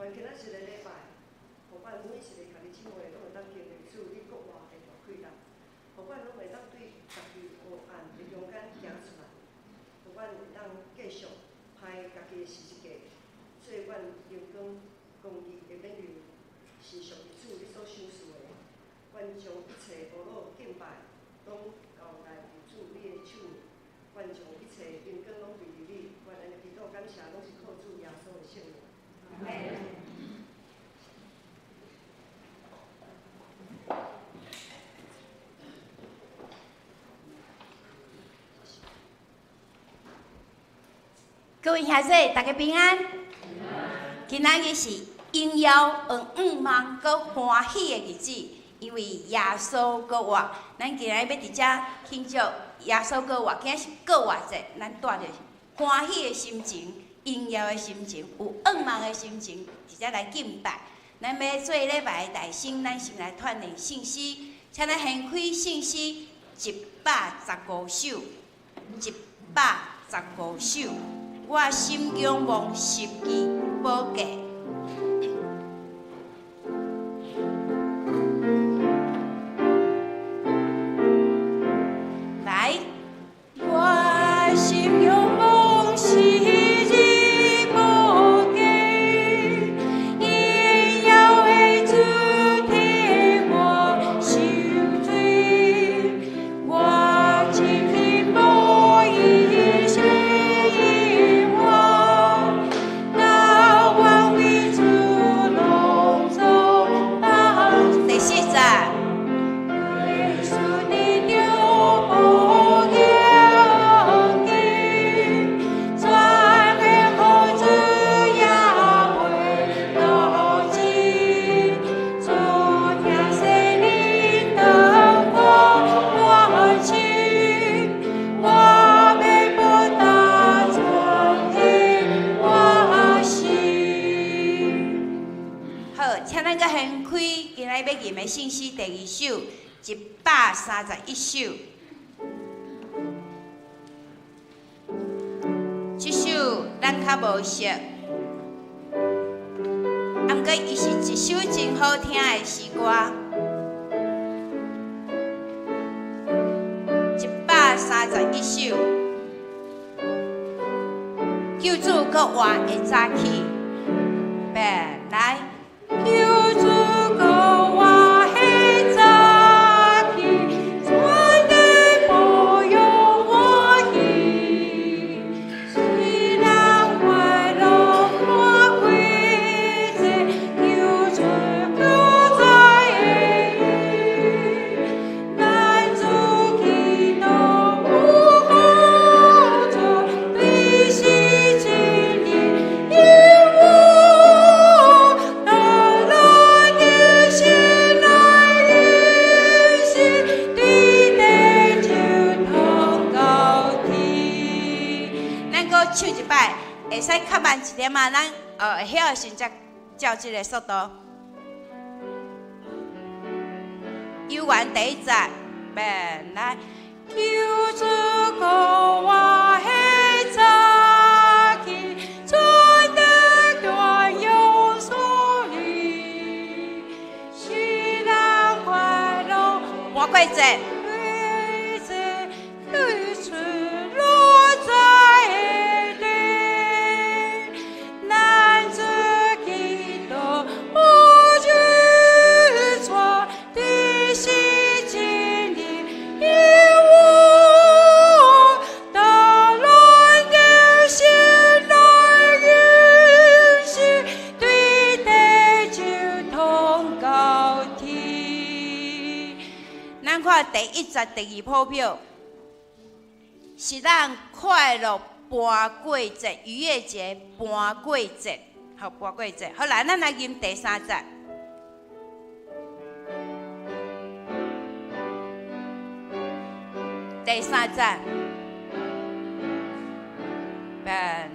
关今仔是个礼拜，互阮每一个家己姊妹拢会当经历主你国外的大开朗，互阮拢会当对家己黑暗的中间行出来，互阮会当继续拍家己的事业，做阮阳光公义的免流，是属于主你所赏赐的。阮将一切无路敬拜，拢交代于主你的手里。阮将一切荣光拢归于你。阮安尼祈祷感谢，拢是靠主耶稣的圣名。各位兄弟，大家平安。今仔日是荣耀、愿望、搁欢喜的日子，因为耶稣搁活。咱今日要伫遮庆祝耶稣搁活，今仔是搁活节，咱带着欢喜的心情、荣耀的心情、有愿望的心情，伫遮来敬拜。咱要做礼拜的大圣，咱先来传递信息，请咱掀开信息115首，115首。我心仰望十字宝架。来，我心仰望十字宝架，因要为主替我受罪，我今天不以血。要念的信息第2首131首，这首咱较无熟，啊，毋过伊是一首真好听的诗歌。131首，救主搁活的早起，来，救主搁。会使较慢一点啊，咱会晓的时才照这个速度。游玩第1节，来，救主搁活的早起，全地端用属于，喜乐快乐，半过节。第1节第2铺票是咱快乐搬过节、逾越节搬过节，好搬过节。好来，咱来念第3节。第3节，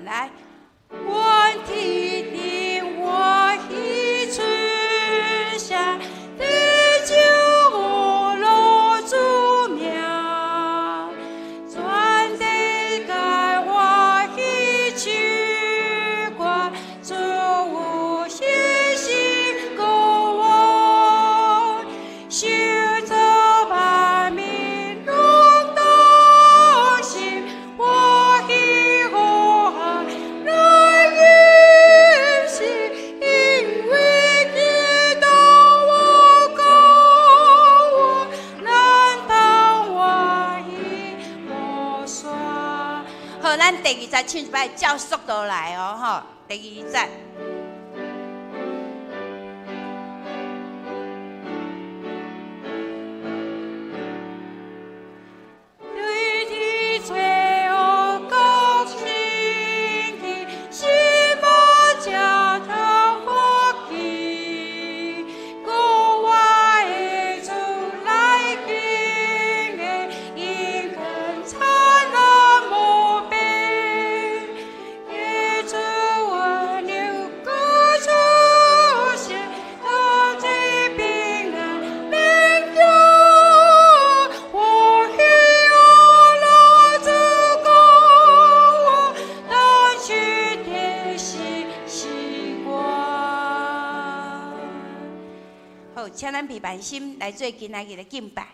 来，我提定我一直下地久。谢。再唱一摆，照速度来哦，吼！第二节。请咱平板心来做今仔日的敬拜。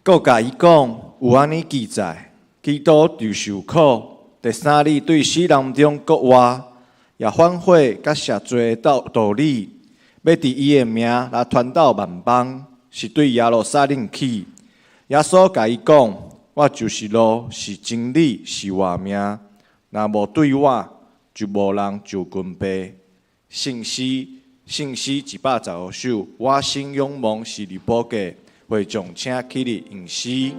佮甲伊讲有安尼记载，基督就受苦，第三日对死人中国活，也反悔甲赦罪道理，要伫伊的名来传到万邦，是对耶路撒冷去。耶稣甲伊讲：我就是路，是真理，是活命。若无对我，就无人就近爸。信诗115首，我心仰望是你宝价。会众请起立吟诗。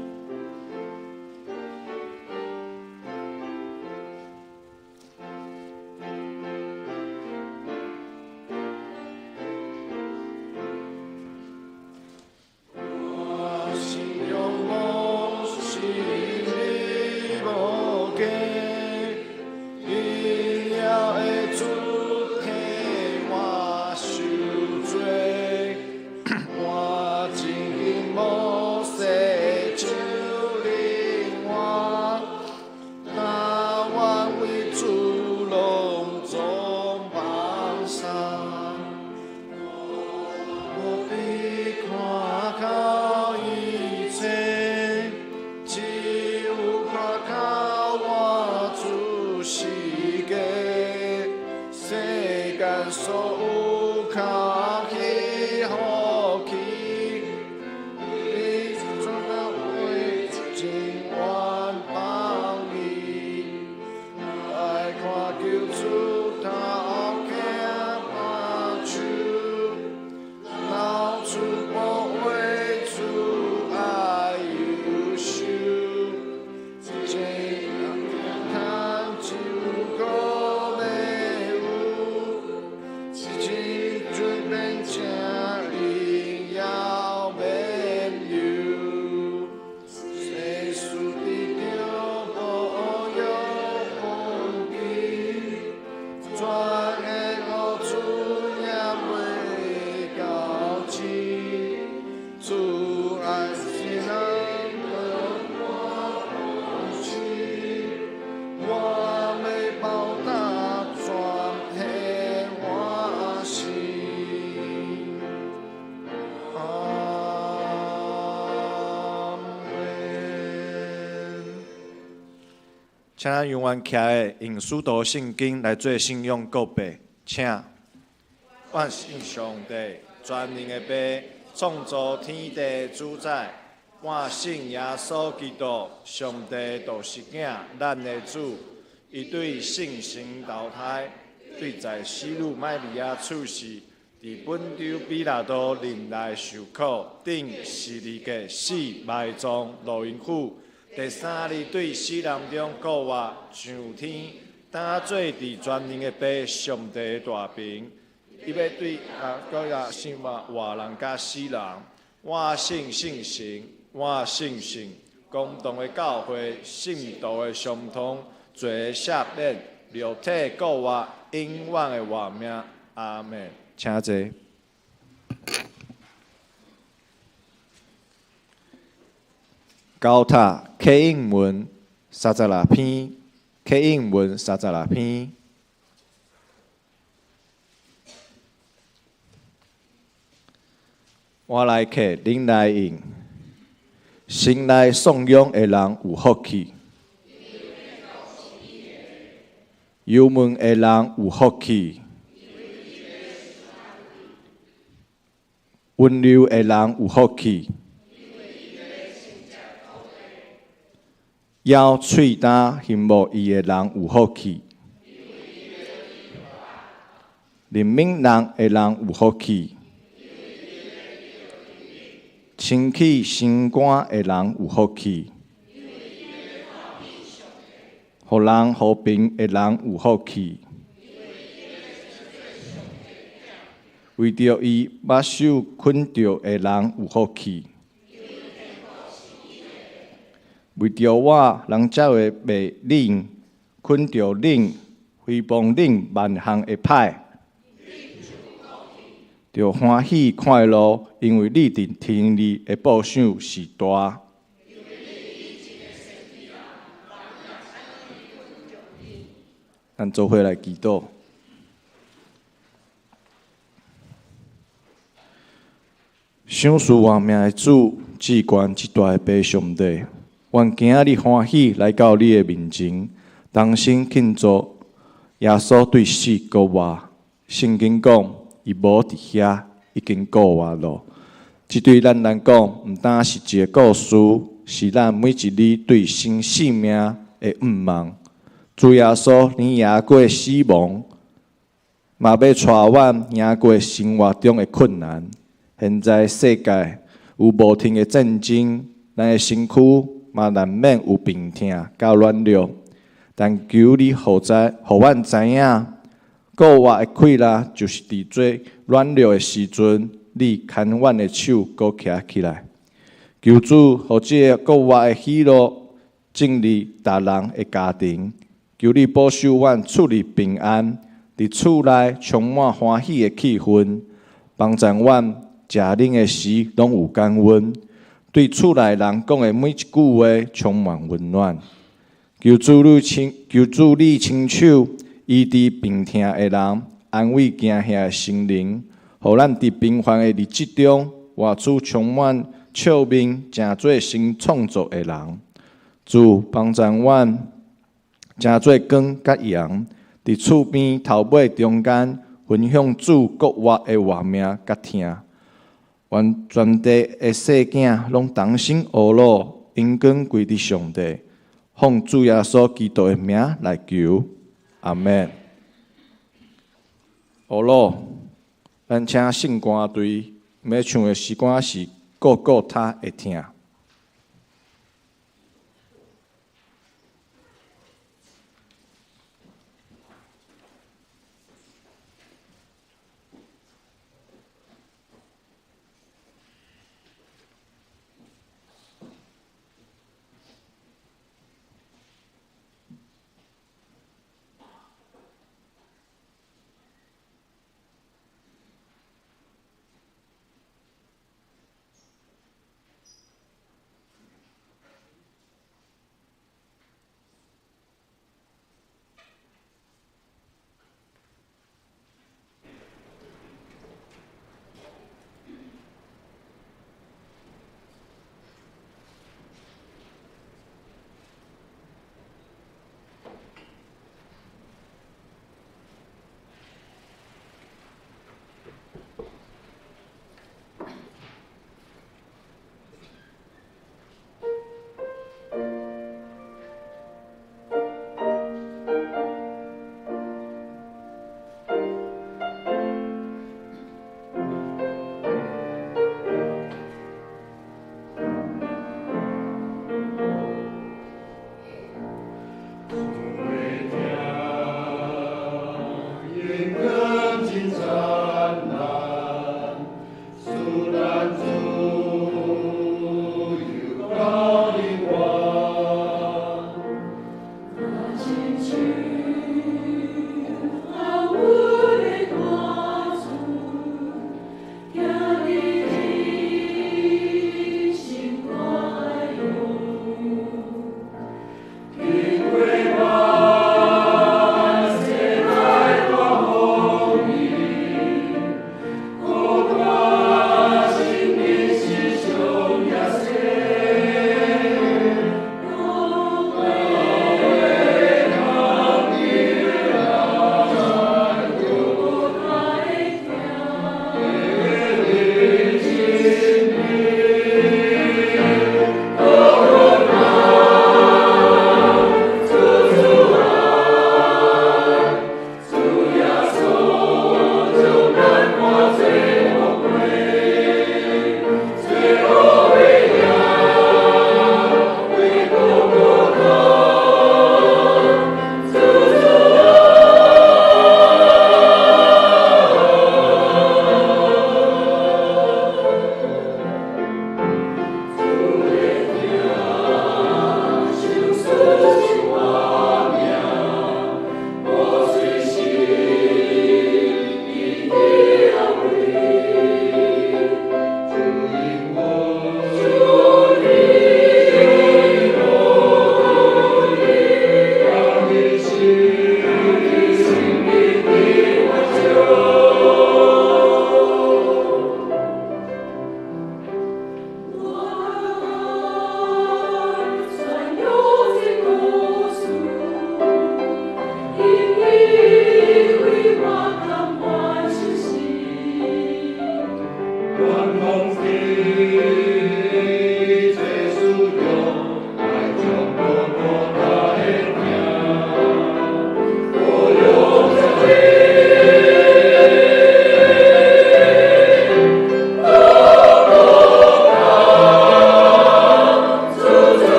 请咱永远徛的用使徒圣经来做信仰告白，请。我信上帝，全能的爸，创造天地主宰。我信耶稣基督，上帝就是囝，咱的主。伊对圣神投胎，对在死路麦利亚处死，伫本丢比拉多任内受苦，顶十字架死埋葬路因府。第三日对死人中复活上天，当做伫全能的爸上帝的大平。伊要对各个生活人甲死人，我信圣神，我信神，公同的教会，信徒的相通，罪赦免，肉体复活，永远的活命。阿门。请坐。高塔启应文36篇，启应文36篇。我来客，恁来应。心内颂扬的人有福气，忧闷的人有福气，温柔的人有福气。要喙干羡慕伊的人有福气，怜悯人的人有福气，清气心肝的人有福气，互人和平的人有福气，为着伊目睭困着的人有福气。为着我，人才会被恁困着恁，诽谤恁万项的歹，就欢喜快乐，因为你伫天里的报赏是大。咱做伙来祈祷。赏赐我命的主，至悬至大的爸上帝。愿今仔日欢喜来到你的面前，同心庆祝耶稣对死过活。圣经讲，伊无伫遐，已经过活咯。这对咱来讲，毋单是一个故事，是咱每一日对生命的盼望。主耶稣，你赢过死亡，嘛要带阮赢过生活中的困难。现在世界有无停的战争，咱的身躯嘛难免有病痛甲软弱，但求你互阮知影，过活的快乐就是伫最软弱的时阵，你牵阮的手，搁徛起来。求主，互这个过活的喜乐进入逐人的家庭。求你保守阮出入平安，伫厝内充满欢喜的气氛，帮助阮食啉的时拢有降温。对厝内人讲的每一句话充满温暖。求主你亲手医治病痛的人，安慰惊吓的心灵，互咱伫平凡的日子中活出充满笑面、诚做新创作的人。主帮助阮，诚做光甲阳，伫厝边头尾中间分享主国活的活命甲听。愿全地的细囝拢同心学乐，因根归伫上帝，奉主耶稣基督的名来求，阿门。学乐，咱请圣歌队要唱的诗歌是《各各他会听》。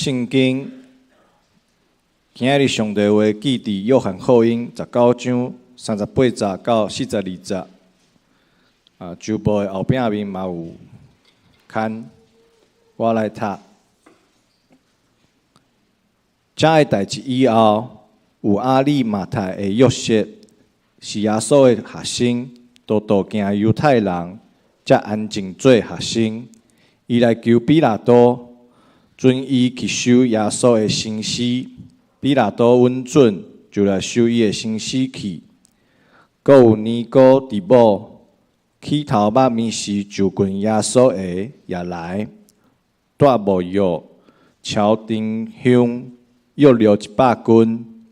圣经，今日上帝话记伫约翰福音19章38节到42节。周报的后壁面嘛有刊，我来读。这个代志以后，有亚利马太的约瑟，是耶稣的学生，多行犹太人，才安静做学生。伊来求比拉多，准伊去收耶稣的生死。比拉多允准，就来收伊的生死去。阁有尼哥底母，起头捌面时就近耶稣的也来，带无药，朝丁香约了100斤，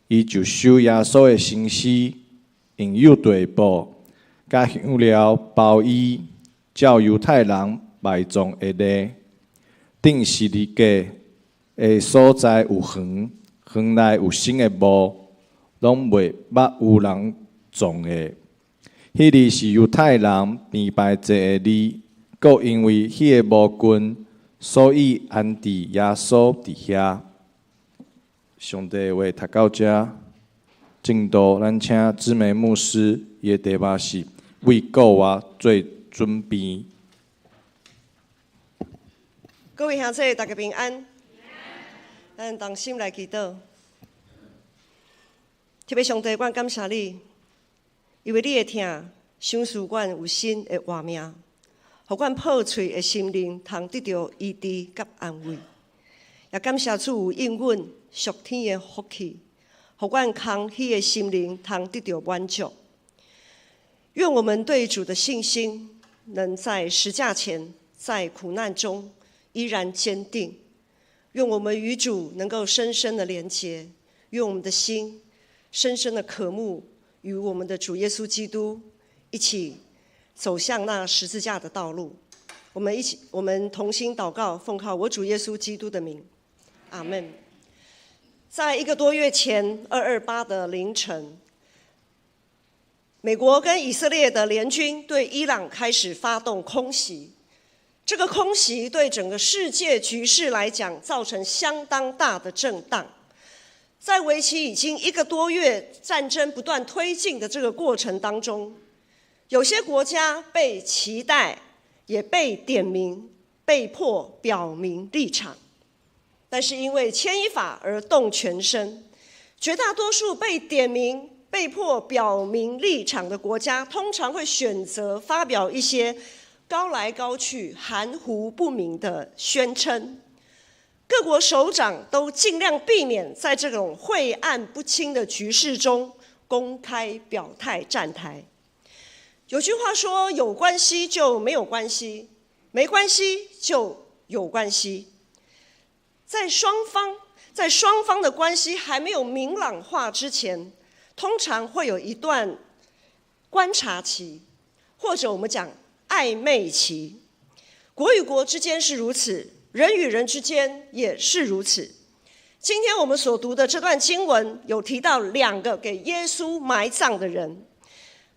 伊就收耶稣的生死，用右地布甲香料包伊，照犹太人埋葬的例，顶十字架的所在有园，园内有新的墓，拢袂捌有人葬的。迄日是犹太人编排节的日，阁因为迄个墓群，所以安置耶稣伫遐。上帝的话读到这，正道咱请姊妹牧师，伊的题目是为国外做准备。各位兄弟，大家平安。咱同心来祈祷。特别上帝，阮感谢你，因为你的疼，想使阮有新的活命，互阮破碎的心灵通得到医治甲安慰。也感谢主有应允属天的福气，互阮空虚的心灵通得到满足。愿我们对主的信心，能在十架前，在苦难中依然坚定。愿我们与主能够深深的连结，愿我们的心深深的渴慕与我们的主耶稣基督一起走向那十字架的道路。我们同心祷告，奉靠我主耶稣基督的名，阿们。在1个多月前228的凌晨，美国跟以色列的联军对伊朗开始发动空袭。这个空袭对整个世界局势来讲，造成相当大的震荡。在为期已经1个多月战争不断推进的这个过程当中，有些国家被期待，也被点名，被迫表明立场。但是因为牵一发而动全身，绝大多数被点名、被迫表明立场的国家，通常会选择发表一些高来高去、含糊不明的宣称。各国首长都尽量避免在这种晦暗不清的局势中公开表态站台。有句话说，有关系就没有关系，没关系就有关系。在双方的关系还没有明朗化之前，通常会有一段观察期，或者我们讲暧昧期。国与国之间是如此，人与人之间也是如此。今天我们所读的这段经文有提到2个给耶稣埋葬的人，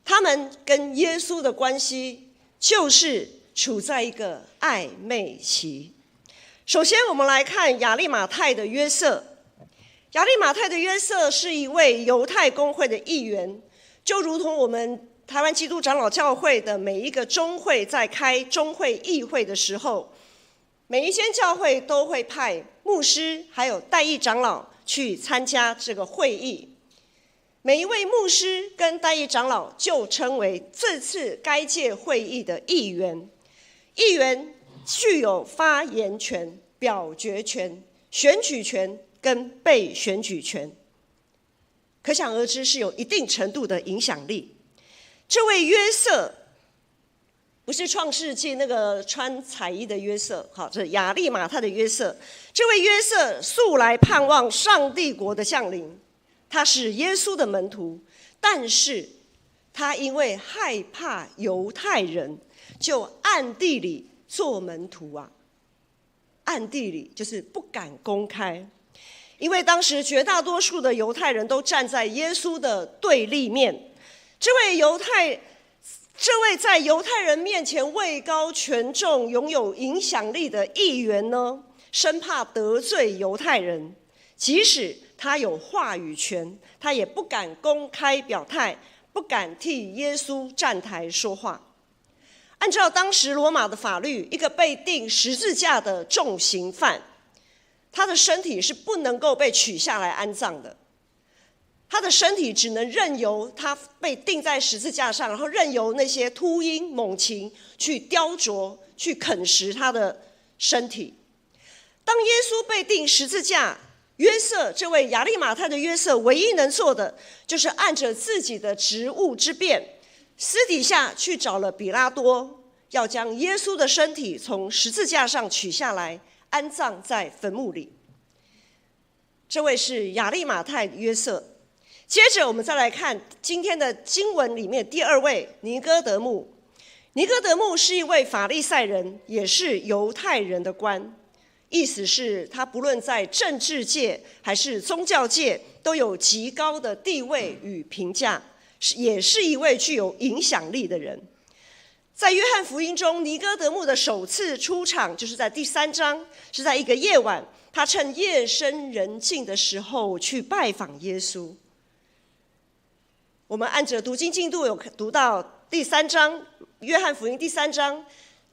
他们跟耶稣的关系就是处在一个暧昧期。首先我们来看亚利马太的约瑟。亚利马太的约瑟是一位犹太公会的议员，就如同我们台湾基督长老教会的每一个中会在开中会议会的时候，每一间教会都会派牧师还有代议长老去参加这个会议。每一位牧师跟代议长老就称为这次该届会议的议员。议员具有发言权、表决权、选举权跟被选举权，可想而知是有一定程度的影响力。这位约瑟不是创世纪那个穿彩衣的约瑟，好，这是亚利马太的约瑟。这位约瑟素来盼望上帝国的降临，他是耶稣的门徒，但是他因为害怕犹太人，就暗地里做门徒啊。暗地里就是不敢公开，因为当时绝大多数的犹太人都站在耶稣的对立面。这位在犹太人面前位高权重、拥有影响力的议员呢，生怕得罪犹太人，即使他有话语权，他也不敢公开表态，不敢替耶稣站台说话。按照当时罗马的法律，一个被钉十字架的重刑犯，他的身体是不能够被取下来安葬的，他的身体只能任由他被钉在十字架上，然后任由那些秃鹰猛禽去雕琢、去啃食他的身体。当耶稣被钉十字架，约瑟这位亚利马太的约瑟唯一能做的，就是按着自己的职务之便，私底下去找了比拉多，要将耶稣的身体从十字架上取下来，安葬在坟墓里。这位是亚利马太约瑟。接着我们再来看今天的经文里面第二位尼哥德慕。尼哥德慕是一位法利赛人，也是犹太人的官，意思是他不论在政治界还是宗教界都有极高的地位与评价，也是一位具有影响力的人。在约翰福音中，尼哥德慕的首次出场就是在第3章，是在一个夜晚，他趁夜深人静的时候去拜访耶稣。我们按着读经进度有读到第3章，约翰福音第3章，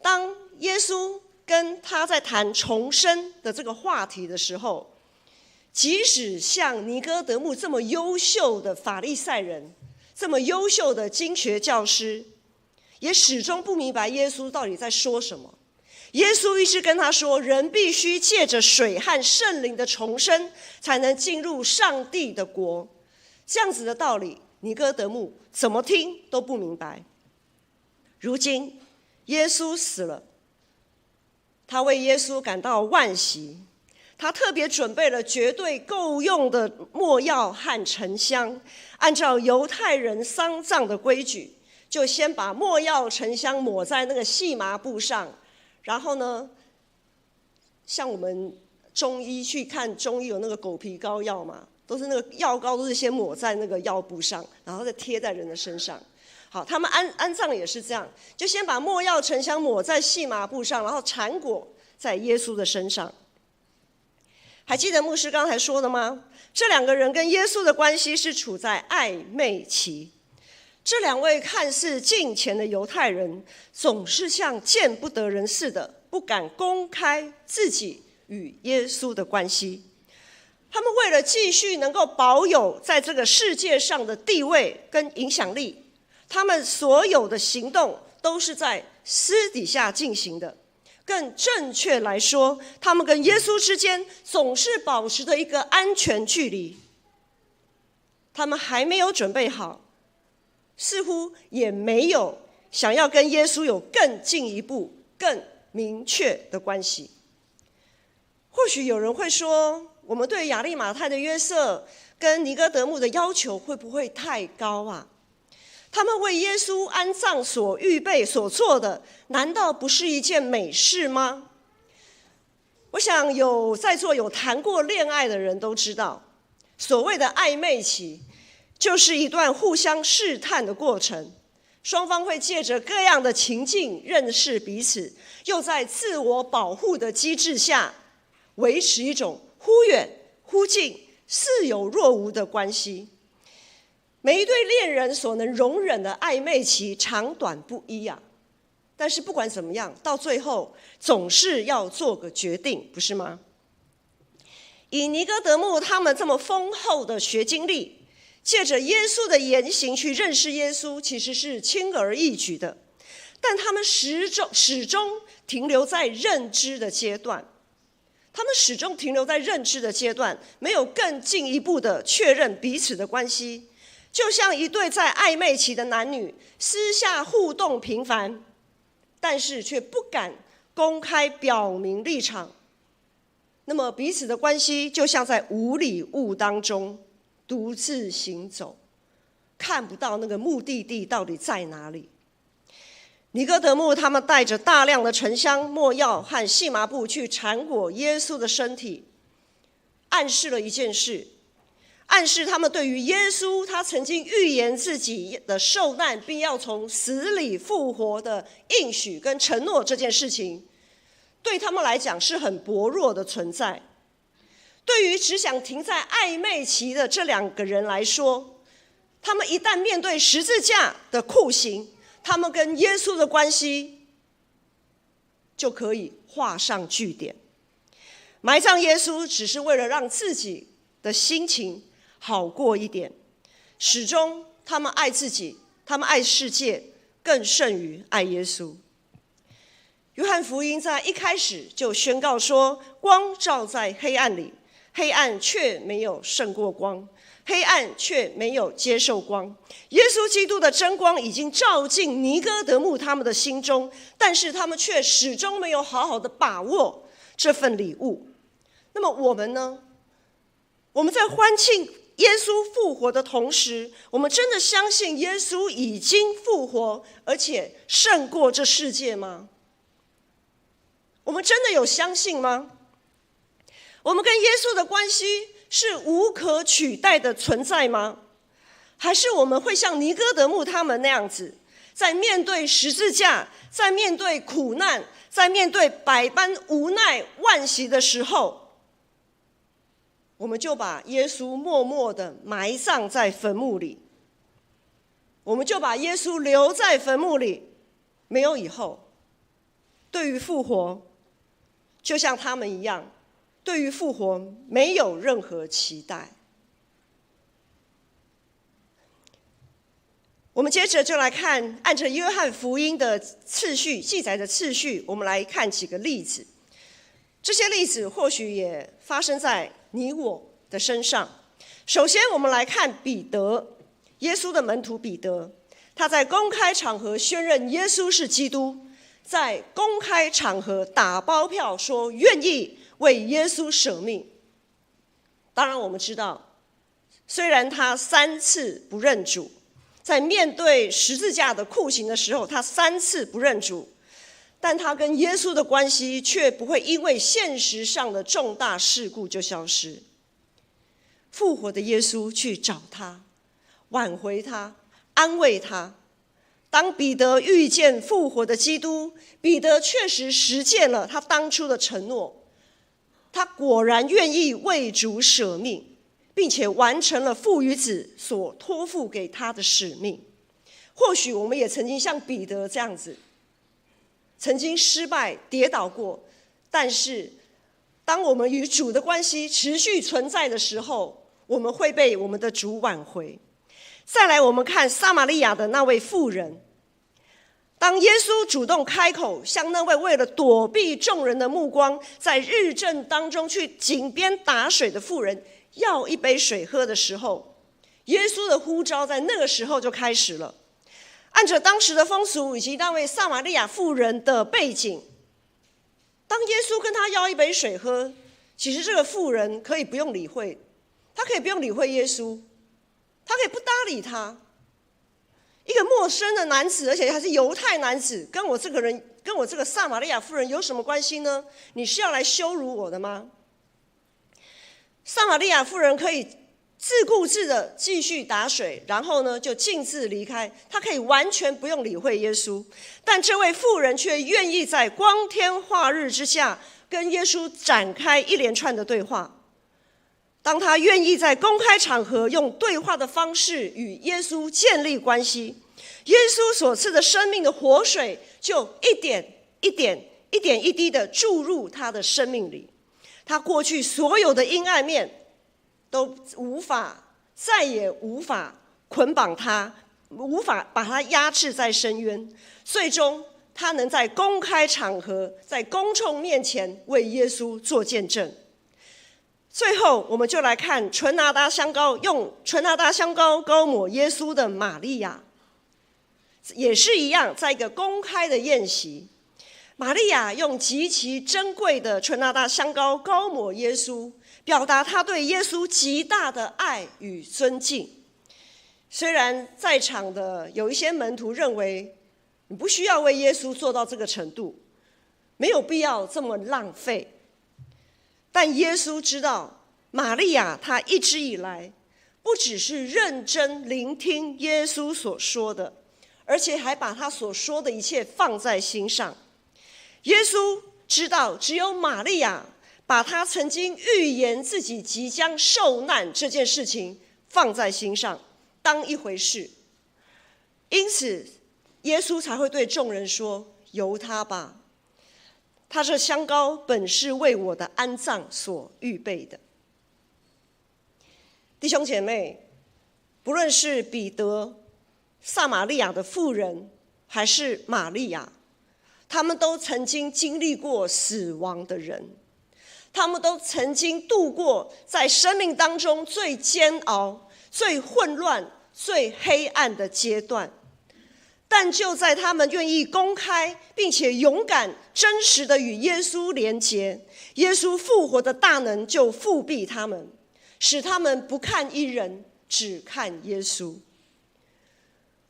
当耶稣跟他在谈重生的这个话题的时候，即使像尼哥德慕这么优秀的法利赛人，这么优秀的经学教师，也始终不明白耶稣到底在说什么。耶稣一直跟他说，人必须借着水和圣灵的重生，才能进入上帝的国。这样子的道理，尼哥德慕怎么听都不明白。如今耶稣死了，他为耶稣感到惋惜，他特别准备了绝对够用的没药和沉香，按照犹太人丧葬的规矩，就先把没药沉香抹在那个细麻布上，然后呢，像我们中医去看中医有那个狗皮膏药嘛，都是那个药膏都是先抹在那个药布上，然后再贴在人的身上。好，他们安葬也是这样，就先把没药沉香抹在细麻布上，然后缠裹在耶稣的身上。还记得牧师刚才说的吗？这两个人跟耶稣的关系是处在暧昧期。这两位看似敬虔的犹太人，总是像见不得人似的，不敢公开自己与耶稣的关系。他们为了继续能够保有在这个世界上的地位跟影响力，他们所有的行动都是在私底下进行的。更正确来说，他们跟耶稣之间总是保持着一个安全距离。他们还没有准备好，似乎也没有想要跟耶稣有更进一步、更明确的关系。或许有人会说，我们对亚利马太的约瑟跟尼哥德慕的要求会不会太高啊？他们为耶稣安葬所预备所做的，难道不是一件美事吗？我想在座有谈过恋爱的人都知道，所谓的暧昧期就是一段互相试探的过程，双方会借着各样的情境认识彼此，又在自我保护的机制下维持一种忽远忽近、似有若无的关系。每一对恋人所能容忍的暧昧期长短不一啊，但是不管怎么样，到最后总是要做个决定，不是吗？以尼哥德慕他们这么丰厚的学经历，借着耶稣的言行去认识耶稣，其实是轻而易举的，但他们始终停留在认知的阶段。没有更进一步的确认彼此的关系，就像一对在暧昧期的男女，私下互动频繁，但是却不敢公开表明立场。那么彼此的关系就像在无里雾当中独自行走，看不到那个目的地到底在哪里。尼哥德慕他们带着大量的沉香、没药和细麻布去缠裹耶稣的身体，暗示了一件事，暗示他们对于耶稣他曾经预言自己的受难并要从死里复活的应许跟承诺这件事情，对他们来讲是很薄弱的存在。对于只想停在暧昧期的这2个人来说，他们一旦面对十字架的酷刑，他们跟耶稣的关系就可以画上句点。埋葬耶稣只是为了让自己的心情好过一点，始终他们爱自己，他们爱世界更胜于爱耶稣。约翰福音在一开始就宣告说，光照在黑暗里，黑暗却没有胜过光，黑暗却没有接受光。耶稣基督的真光已经照进尼哥德慕他们的心中，但是他们却始终没有好好的把握这份礼物。那么我们呢？我们在欢庆耶稣复活的同时，我们真的相信耶稣已经复活，而且胜过这世界吗？我们真的有相信吗？我们跟耶稣的关系是无可取代的存在吗？还是我们会像尼哥德慕他们那样子，在面对十字架，在面对苦难，在面对百般无奈惋惜的时候，我们就把耶稣默默地埋葬在坟墓里，我们就把耶稣留在坟墓里，没有以后。对于复活，就像他们一样，对于复活没有任何期待。我们接着就来看，按照约翰福音的次序记载的次序，我们来看几个例子。这些例子或许也发生在你我的身上。首先，我们来看彼得，耶稣的门徒彼得，他在公开场合宣认耶稣是基督，在公开场合打包票说愿意为耶稣舍命。当然我们知道，虽然他3次不认主，在面对十字架的酷刑的时候，他3次不认主，但他跟耶稣的关系却不会因为现实上的重大事故就消失。复活的耶稣去找他，挽回他，安慰他。当彼得遇见复活的基督，彼得确实实践了他当初的承诺，他果然愿意为主舍命，并且完成了父与子所托付给他的使命。或许我们也曾经像彼得这样子，曾经失败跌倒过，但是当我们与主的关系持续存在的时候，我们会被我们的主挽回。再来，我们看撒玛利亚的那位妇人，当耶稣主动开口向那位为了躲避众人的目光，在日正当中去井边打水的妇人要一杯水喝的时候，耶稣的呼召在那个时候就开始了。按照当时的风俗以及那位撒玛利亚妇人的背景，当耶稣跟他要一杯水喝，其实这个妇人可以不用理会，他可以不用理会耶稣，他可以不搭理他。一个陌生的男子，而且还是犹太男子，跟我这个撒玛利亚妇人有什么关系呢？你是要来羞辱我的吗？撒玛利亚妇人可以自顾自的继续打水，然后呢就径自离开，他可以完全不用理会耶稣。但这位妇人却愿意在光天化日之下跟耶稣展开一连串的对话。当他愿意在公开场合用对话的方式与耶稣建立关系，耶稣所赐的生命的活水就一点一滴的注入他的生命里。他过去所有的阴暗面都再也无法捆绑他，无法把他压制在深渊。最终他能在公开场合，在公众面前为耶稣做见证。最后我们就来看用纯拿达香膏膏抹耶稣的玛利亚，也是一样，在一个公开的宴席，玛利亚用极其珍贵的纯拿达香膏膏抹耶稣，表达她对耶稣极大的爱与尊敬。虽然在场的有一些门徒认为你不需要为耶稣做到这个程度，没有必要这么浪费，但耶稣知道玛利亚她一直以来不只是认真聆听耶稣所说的，而且还把他所说的一切放在心上。耶稣知道只有玛利亚把她曾经预言自己即将受难这件事情放在心上，当一回事。因此，耶稣才会对众人说：“由他吧，他这香膏本是为我的安葬所预备的。”弟兄姐妹，不论是彼得、撒玛利亚的妇人，还是玛利亚，他们都曾经经历过死亡的人，他们都曾经度过在生命当中最煎熬、最混乱、最黑暗的阶段。但就在他们愿意公开并且勇敢真实的与耶稣连结，耶稣复活的大能就复庇他们，使他们不看一人，只看耶稣。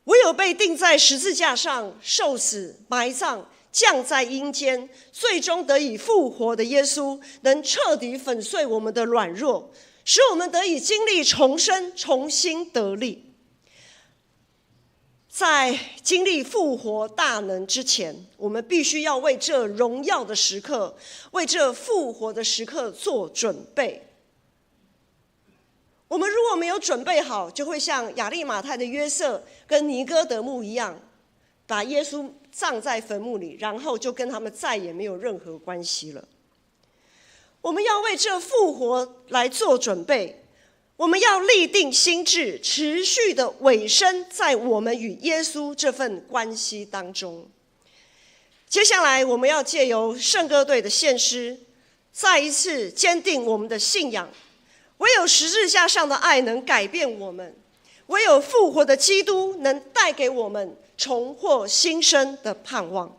唯有被钉在十字架上受死、埋葬、降在阴间，最终得以复活的耶稣，能彻底粉碎我们的软弱，使我们得以经历重生，重新得力。在经历复活大能之前，我们必须要为这荣耀的时刻，为这复活的时刻做准备。我们如果没有准备好，就会像亚利马太的约瑟跟尼哥德慕一样，把耶稣葬在坟墓里，然后就跟他们再也没有任何关系了。我们要为这复活来做准备，我们要立定心志，持续的委身在我们与耶稣这份关系当中。接下来我们要借由圣歌队的献诗，再一次坚定我们的信仰。唯有十字架上的爱能改变我们，唯有复活的基督能带给我们重获新生的盼望。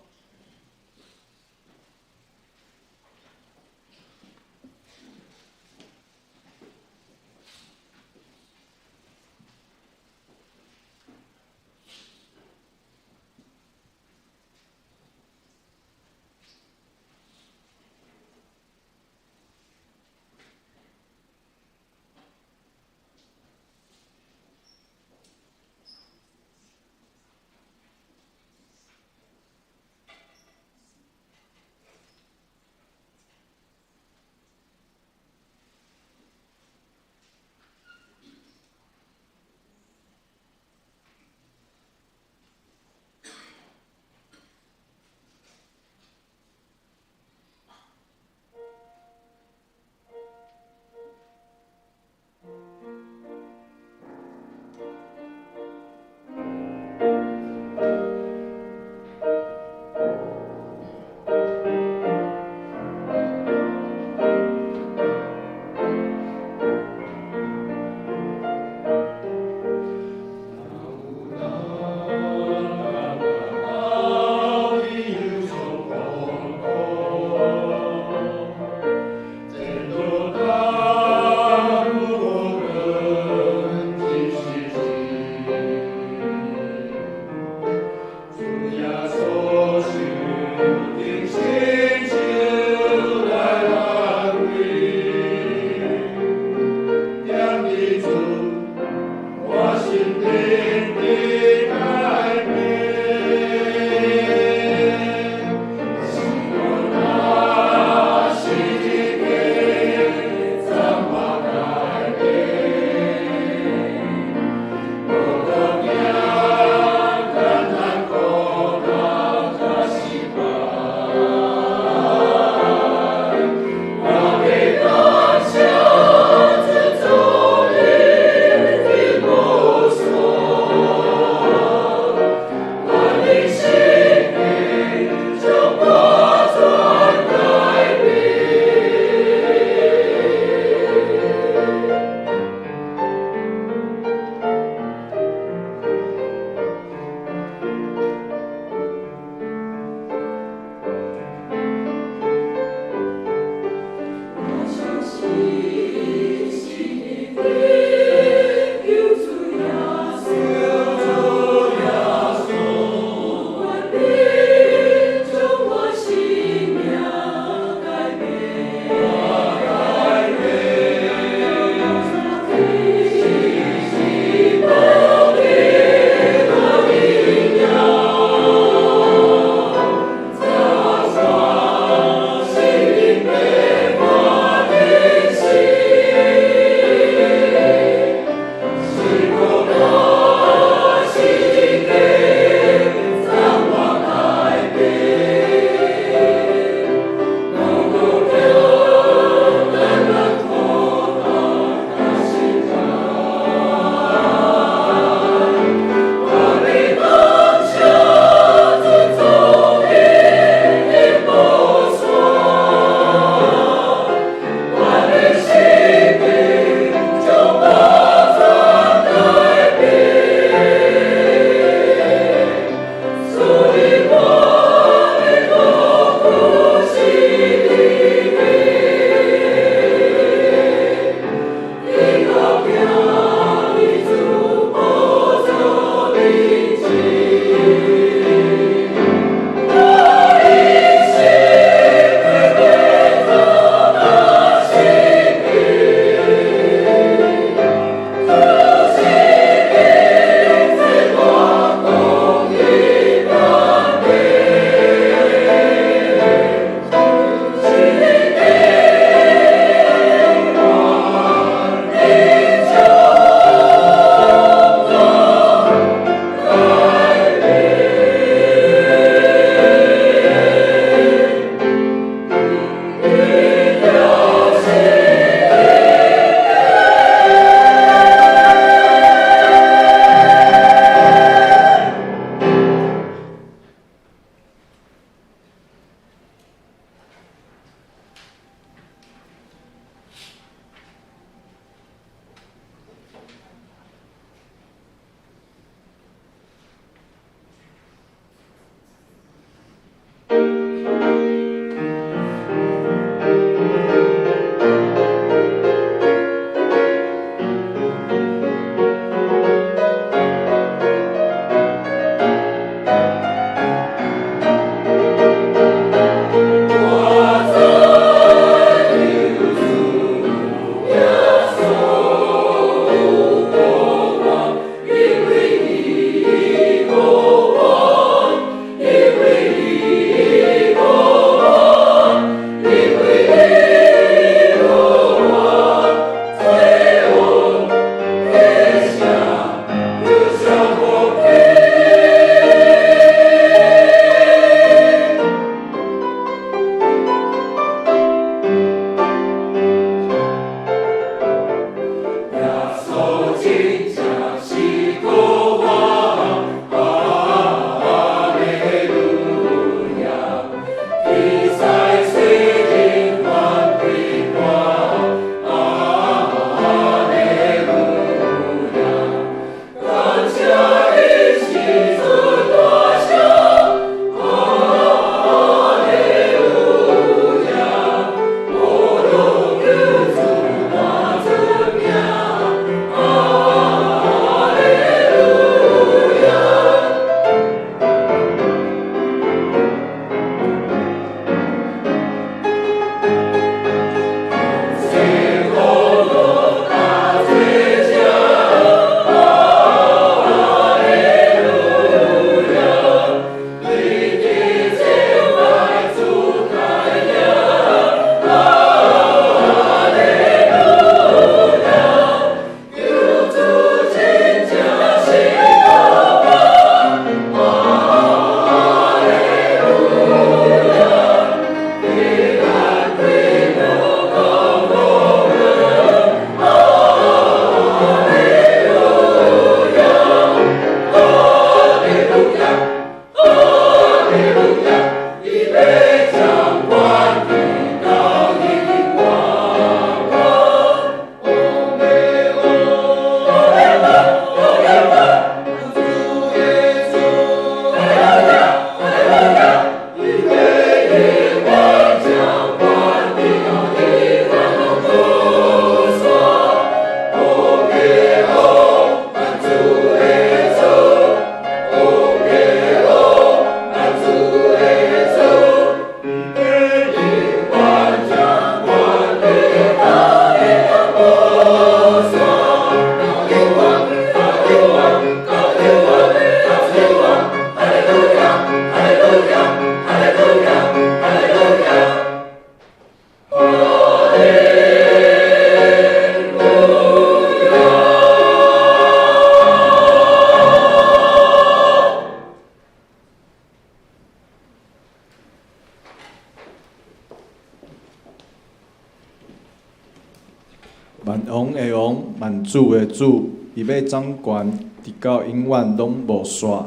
万王的王，万主的主，伊要掌权，直到永远拢无煞，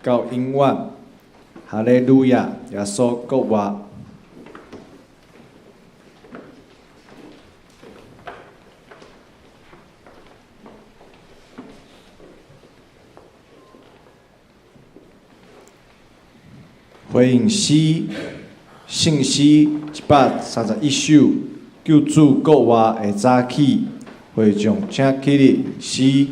到永远。哈利路亚！耶稣国话。回应诗，圣诗131首，救主国话会早起，会众请起立诗。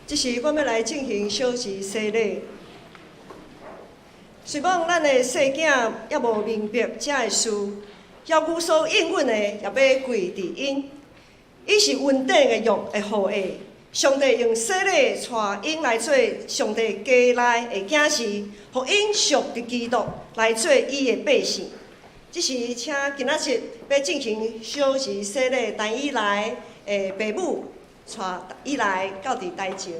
这时，我要来进行小时洗礼。虽望咱的细囝也无明白这个事，要故所应允的也要跪伫因。伊是稳定的用的护卫。上帝用洗礼带因来做上帝家内的囝士，互因属伫基督来做伊的百姓。这是请今仔日要进行小时洗礼，但伊来的父母带伊来到伫台前。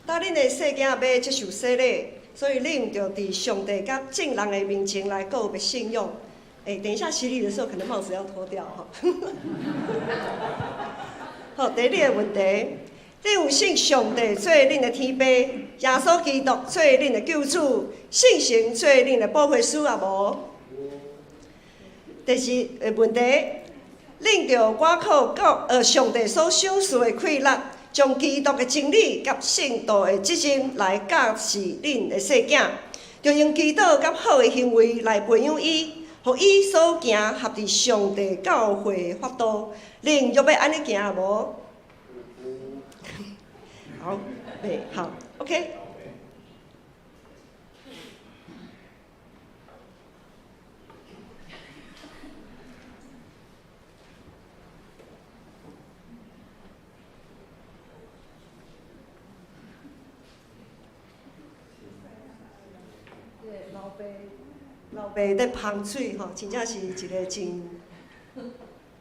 当恁的细囝要接受洗礼，所以你毋着伫上帝甲众人的面前来告别信用。等一下洗礼的时候，可能帽子要脱掉哈。好，第二个问题，你有信上帝做恁的天父，耶稣基督做恁的救主，圣神做恁的保惠师啊无？第二个问题，恁着我靠上帝所赏赐的快乐。将基督的真理甲圣道的责任来教示恁的细囝，就用基督甲好的行为来培养伊，互伊所行合伫上帝教会法度。恁要安尼行无？好，好 ，OK。老爸在芳水吼，真正是一个真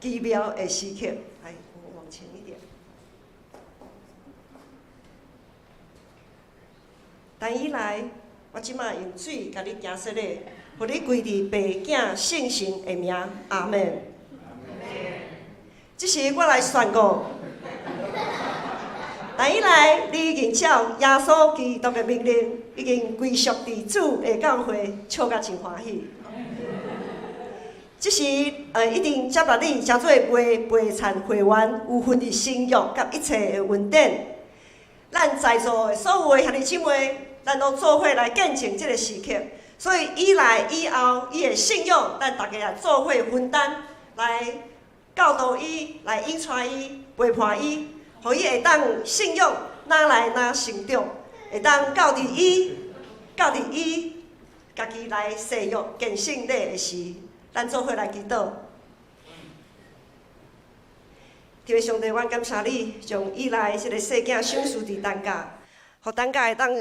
奇妙的时刻。来，我往前一点。但以来，我即马用水甲你行洗礼，互你归伫爸囝圣神的名，阿门。即时我来宣告。但以来，你已经照耶稣基督的命令，已经归属伫主的教会，笑甲真欢喜。即时，一定接纳你，诚做陪参会员，有份的生育甲一切的稳定。咱在座的所有的兄弟姊妹，咱都做伙来见证这个时刻。所以以来以后，伊的信仰，咱大家也做伙分担，来教导伊，来引传伊，陪伴伊。互伊会当信仰，哪来哪成长，会当教伫伊家己来誓约建圣礼的时，咱做伙来祈祷。天父上帝，阮感谢你，将以来即个细囝赏赐伫咱家，互咱家会当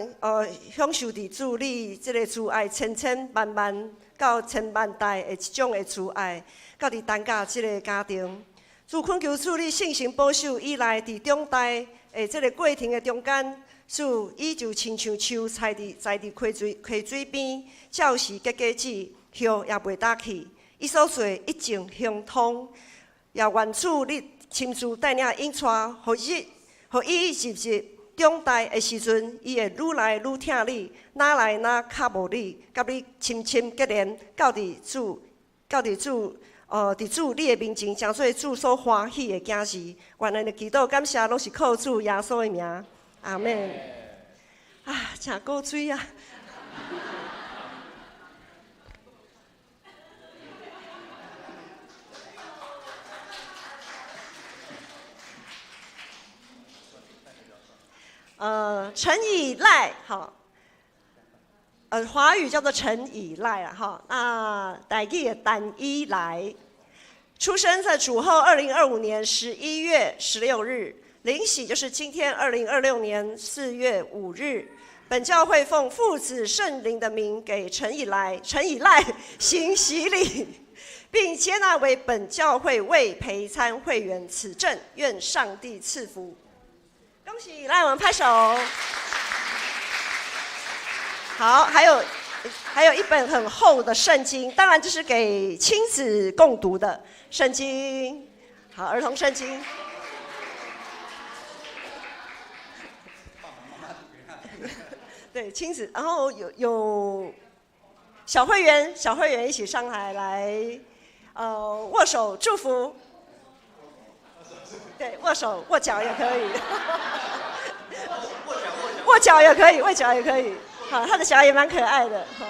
享受伫主你即个慈爱千千万万到千万代的一种的慈爱，到伫咱家即个家庭。主恳求主你圣神保守以来，伫中代诶即个过程的中间，主伊就亲像树栽伫溪水边，照时结果子，叶也袂打去。伊所做一径亨通，也愿主你亲自带领引带，互伊入中代的时阵，伊会愈来愈听你，哪来哪较无你，甲你亲亲结连，到伫主。伫主你的面前，诚做主所欢喜的囝儿。愿咱的祈祷感谢，拢是靠主耶稣的名，阿门。啊，真够水啊！陈以赖，好。华语叫做陈以赖啊，哈，那台语也单依来，出生在主后2025年11月16日，灵喜就是今天2026年4月5日。本教会奉父子圣灵的名给陈以赖行洗礼，并接纳为本教会为陪参会员，此证愿上帝赐福。恭喜以赖，我们拍手。好，还有一本很厚的圣经，当然这是给亲子共读的圣经。好，儿童圣经。对，亲子，然后有小会员一起上台来，握手祝福。对，握脚也可以。握脚也可以。好，他的小孩也蛮可爱的。好，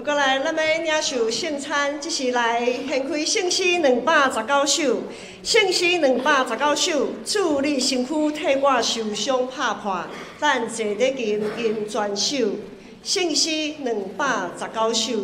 过来，咱要领受圣餐，即是来献开圣诗219首，圣诗219首，主你身躯替我受伤拍破，咱坐得吟全首，圣诗219首。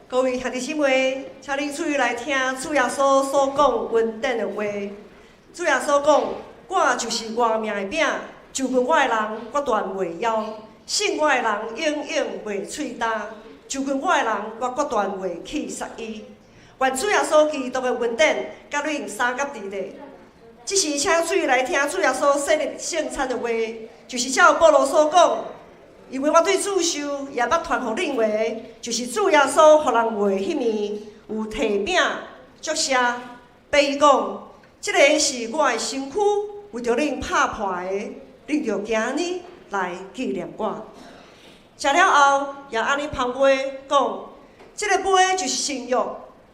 各位兄弟姊妹，请恁注意来听主耶稣所讲稳定的话。主耶稣讲：“我就是活命的饼，就近我的人决断袂枵，信我的人永远袂喙焦，就近我的人我决断袂去杀伊。”愿主耶稣基督的稳定，甲恁三甲伫咧。即时请注意来听主耶稣设立圣餐的话，就是照保罗所讲。因为我对主受也捌传互恁话，就是主耶稣互人话迄面有提饼祝谢，白伊讲：“即个是我的身躯，为着恁拍破的，恁着今日来纪念我。”食了后，也安尼捧杯讲：“即个杯就是新约，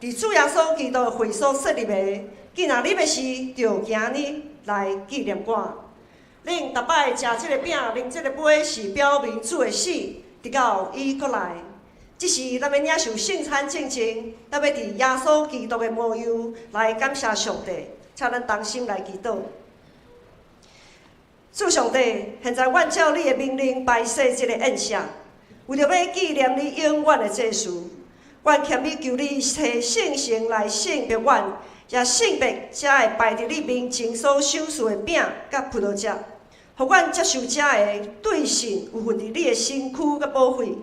伫主耶稣基督的会所设立的，既然啉的是，着今日来纪念我。”恁逐摆食即个饼、啉即个杯，是表明主的死，直到伊搁来。即时，咱要领受圣餐进前，咱要伫耶稣基督的模样来感谢上帝，请咱同心来祈祷。主上帝，现在阮照你的命令摆设即个宴席，为着要纪念你永远的祭祀，阮欠你求你摕圣神来圣别阮。也圣别才会摆伫你面前所手持的饼甲葡萄汁，互阮接受者的对神有份伫你的身躯甲保惠，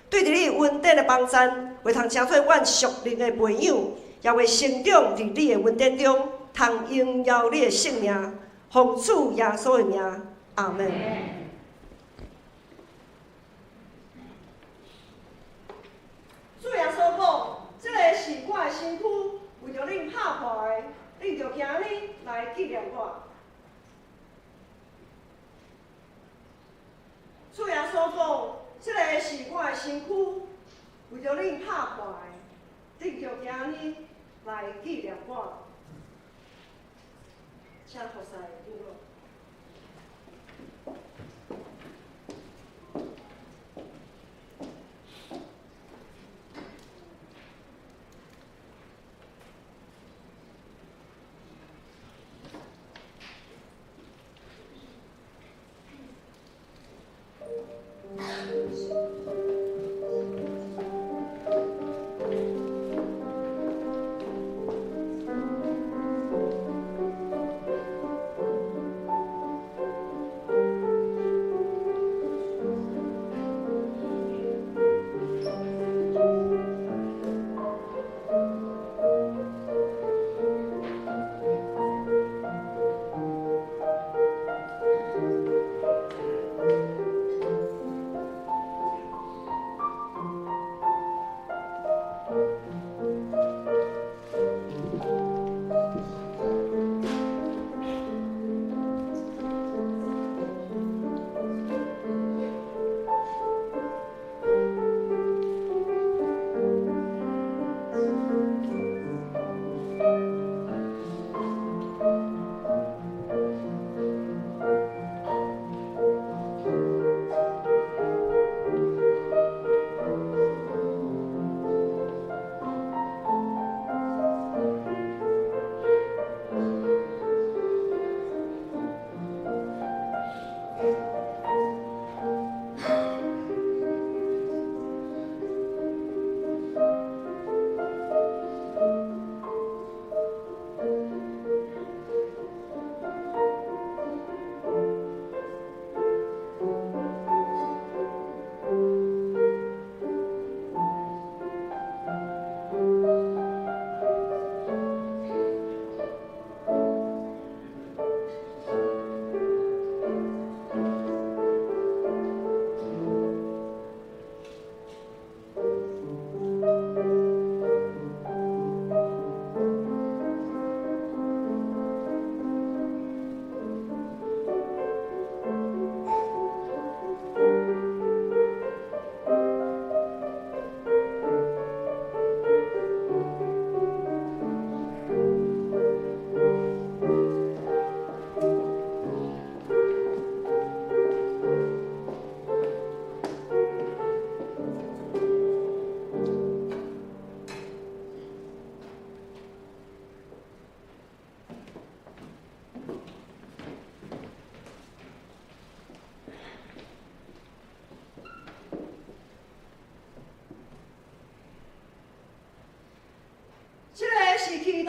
对伫你稳定的帮助，会通成做阮属灵的培养，也会成长伫你的稳定中，通荣耀你的圣名，奉主耶稣的名，阿门。主耶稣讲：“这个是我的身躯。”为着恁拍破的，恁着今日来纪念我。主耶稣讲：“这个是我的身躯，为着恁拍破的，恁着今日来纪念我。”请服侍进入。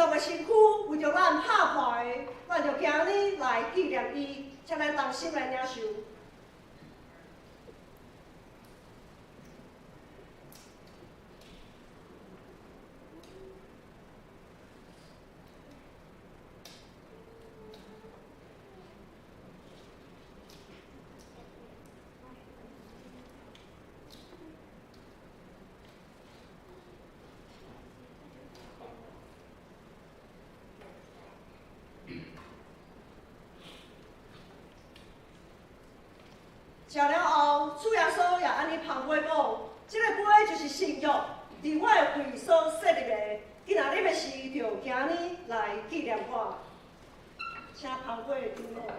督的身躯为着咱拍破的，咱就今日来纪念伊，请咱同心来领受。食了后，主耶稣也安尼旁杯讲：，这个杯就是新约，伫我的胃所设立的。今仔日的时，就今日来纪念我。请旁杯的长老。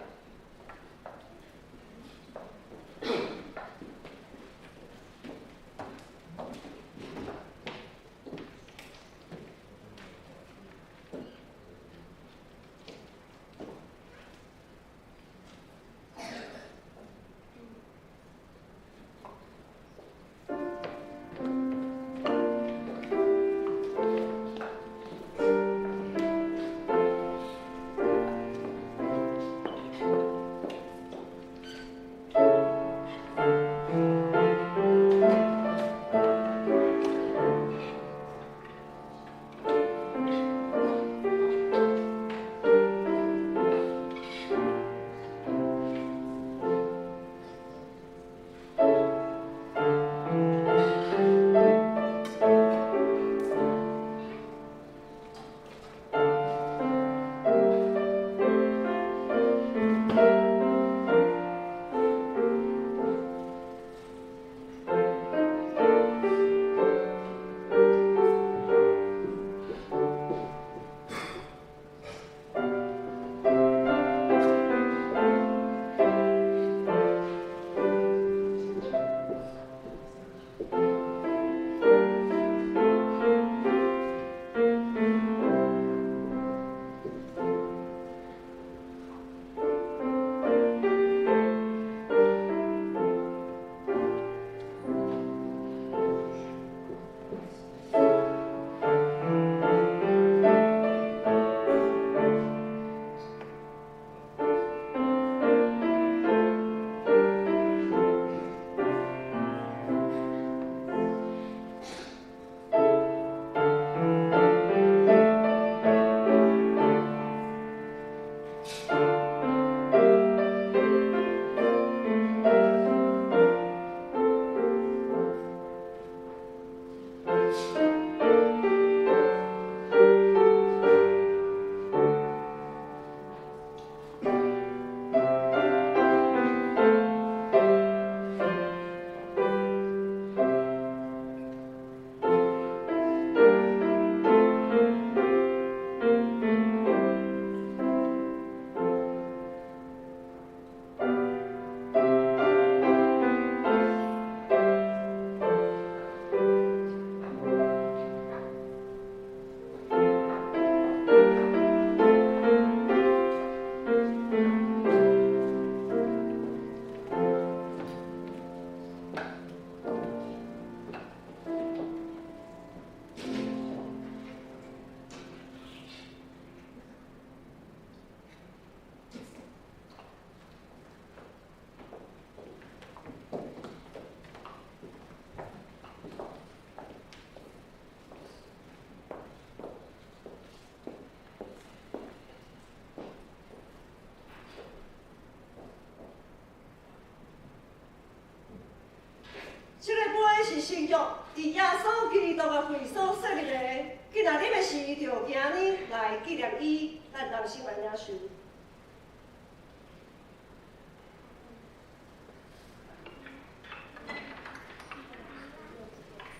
这个杯是新约，伫耶稣基督的会所设立的。今仔日的事，就今日来纪念伊，咱同心来领受。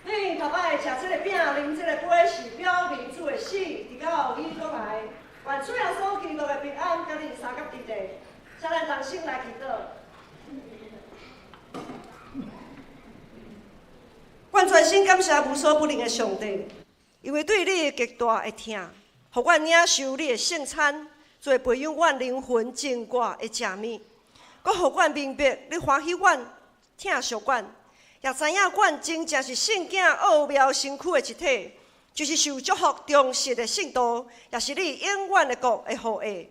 你头摆食这个饼、啉这个杯，是表明主的死，直到你过来。愿主耶稣基督的平安，甲你三甲伫地。请咱同心来祈祷。阮全心感谢无所不能的上帝，因为对你的极大的疼，互阮领受你的圣餐，做培养阮灵魂净化的食物，搁互阮明白你欢喜阮、疼惜阮，也知影阮真正是圣囝奥妙身躯的一体。就是受祝福忠实的信徒，也是你永远的国的后裔。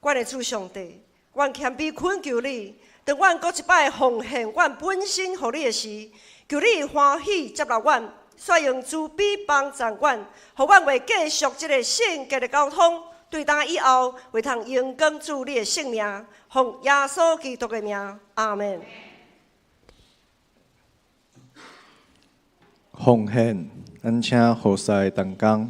阮的主上帝，阮谦卑恳求你，当阮搁一摆奉献阮本身予你的时，求你欢喜接纳阮，率用慈悲帮助阮，予阮为继续这个圣洁的交通，对当以后会通荣光主你的性命，奉耶稣基督的名，阿门。奉献，咱请何塞同工。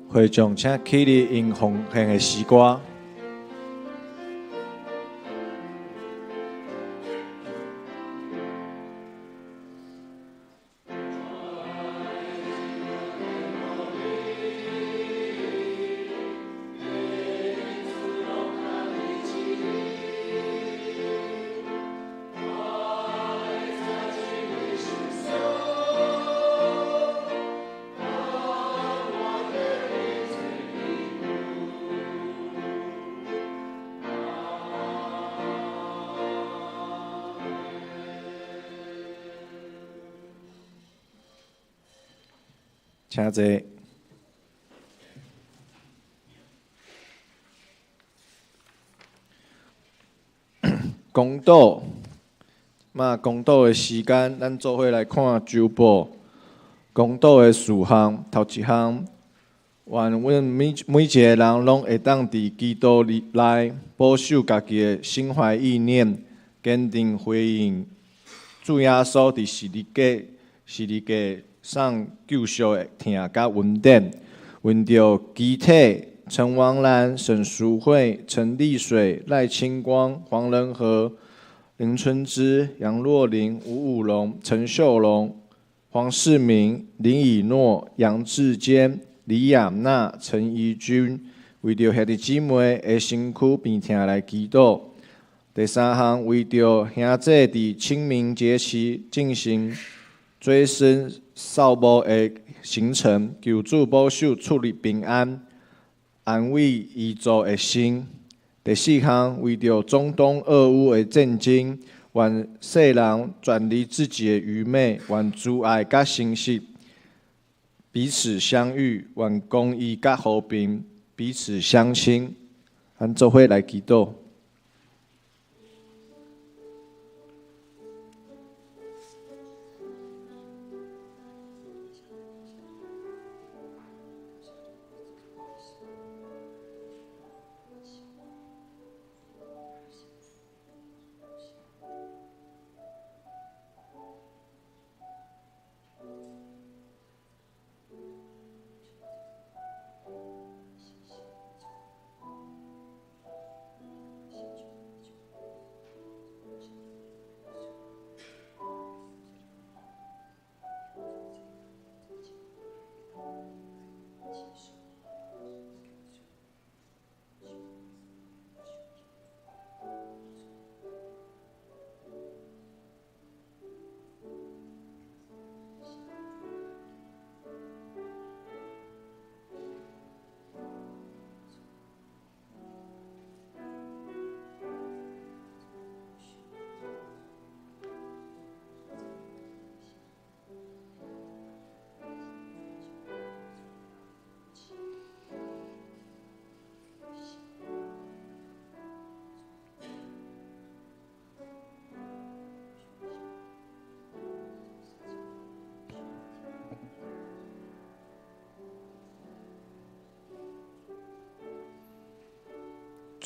会众请起立，因奉献的诗歌。请坐。公道，公道的时间，咱做伙来看周报。公道的事项，头一项，愿阮每一个人拢会当伫基督里内保守家己的心怀意念，坚定回应主耶稣伫十字架上救赎的疼甲恩典，为着机体陈王兰、沈淑慧、陈丽水、赖清光、黄仁和、林春枝、杨若琳、吴武龙、陈秀龙、黄世明、林以诺、杨志坚、李雅娜、陈怡君，为着兄弟姊妹的身躯病痛来祈祷。第三项，为着兄弟伫清明节期进行追思扫墓的行程，求主保守出入平安，安慰遗族的心。第四项，为着中东俄乌的战争，愿世人转离自己的愚昧，愿主爱甲诚实彼此相遇，愿公义甲和平彼此相亲。咱做伙来祈祷。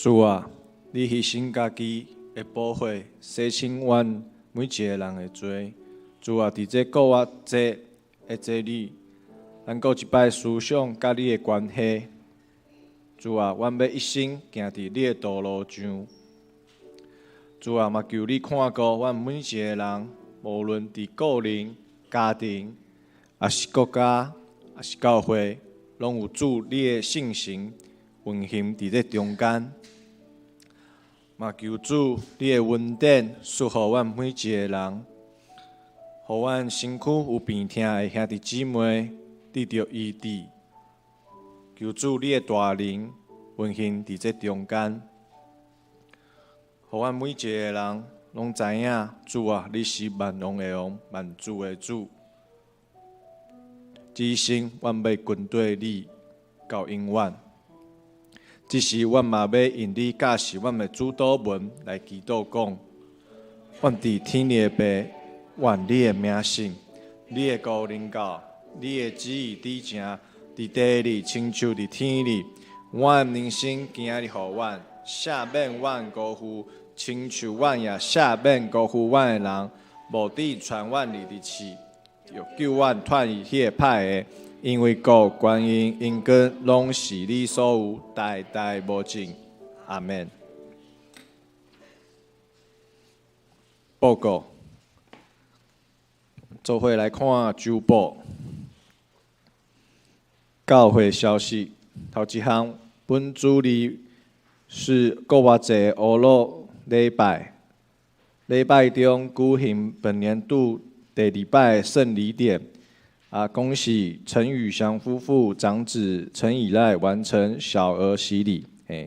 主啊，你牺牲家己的宝血，洗清阮每一个人的罪。主啊，伫这国月节的节日，咱搁一摆思想甲你的关系。主啊，阮要一生行伫你的道路上。主啊，嘛求你看顾阮每一个人，无论伫个人、家庭，也是国家，也是教会，拢有主你的圣神运行伫这中间。嘛求主你的恩典赐予阮每一个人，互阮身躯有病痛的兄弟姊妹得到医治。求主你的大能运行伫这中间，互阮每一个人拢知影，主啊，你是万王的王，万主的主。这一生阮要跟对你到永远。这时，阮嘛要用你教示阮的主祷文来祈祷讲：阮伫天的爸，愿你的名圣，你的国临到，你的旨意伫正伫地里，亲像伫天里。阮人生今日予阮，赦免阮辜负，亲像阮也赦免辜负阮的人，无伫传阮入地去，又救阮脱离迄个歹的。因为国、权、因根，拢是你所有，代代无尽。阿门。报告，做伙来看周报。教会消息，头一项，本主日是国外节乌鲁礼拜，礼拜中举行本年度第2摆圣礼典。恭喜陈宇翔夫妇长子陈以赖完成小儿洗礼，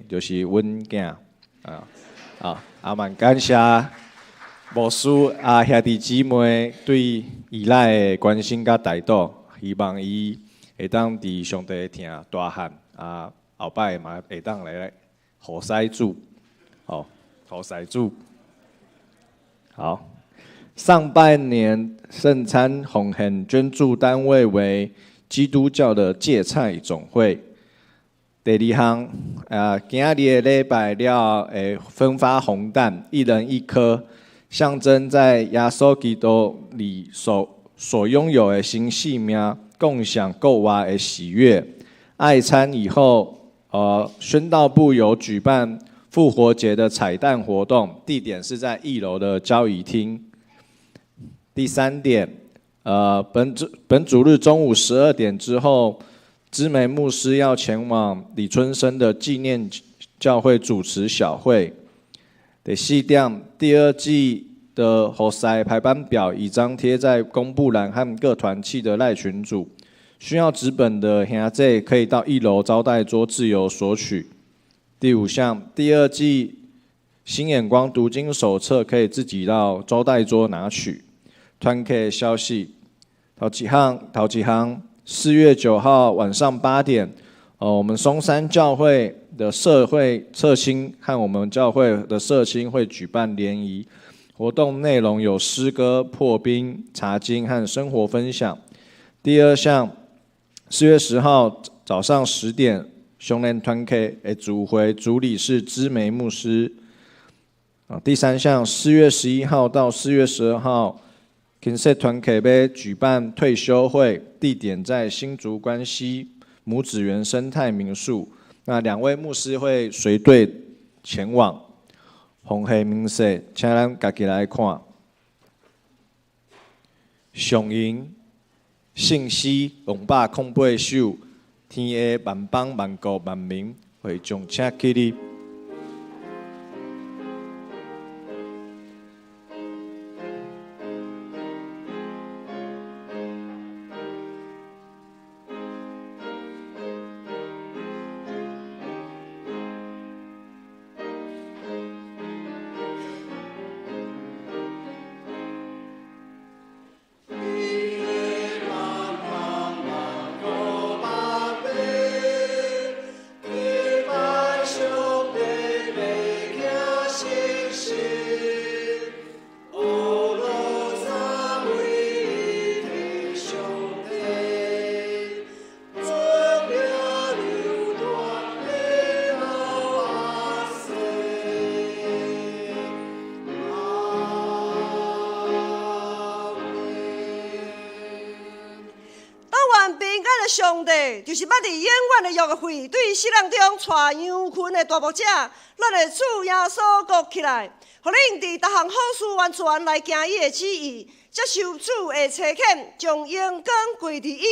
就是阮囝蛮感谢牧师兄弟姊妹对以赖的关心甲带导，希望伊会当伫上帝听大汉后摆嘛会当来互使主，互使主，好。上半年圣餐奉献捐助单位为基督教的芥菜总会。第二项，今日的礼拜了，分发红蛋，1人1颗，象征在耶稣基督里所拥有的新性命，共享国外的喜悦。爱餐以后，宣道部有举办复活节的彩蛋活动，地点是在1楼的交谊厅。第3点，本主日中午12点之后，知梅牧师要前往李春生的纪念教会主持小会。第4点，第2季的活塞排班表已张贴在公布栏和各团契的赖群组，需要纸本的兄弟可以到1楼招待桌自由索取。第5项，第2季新眼光读经手册可以自己到招待桌拿取。团契消息，头几行，4月9号晚上8点，我们松山教会的社会社青和我们教会的社青会举办联谊活动，内容有诗歌、破冰、查经和生活分享。第2项，4月10号早上10点，熊联团契的聚会主理是知梅牧师。第3项，4月11号到4月12号。金色团契要举办退休会，地点在新竹关西母子园生态民宿。那2位牧师会随队前往，红黑明色，请咱家己来看。上营信息208首，天下万邦万国万民，会众请起立。上帝就是捌伫永远的约会，对世人中带羊群的大牧者，咱的主耶稣国起来，互恁伫逐项好事完全来行伊的旨意，接受主的差遣，将阳光归伫伊，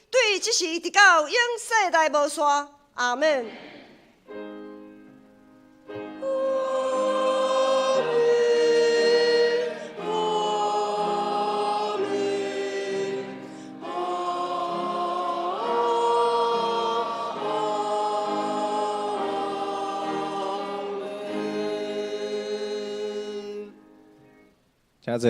对即时直到永世代无衰。阿们。请坐。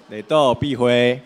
来到闭会。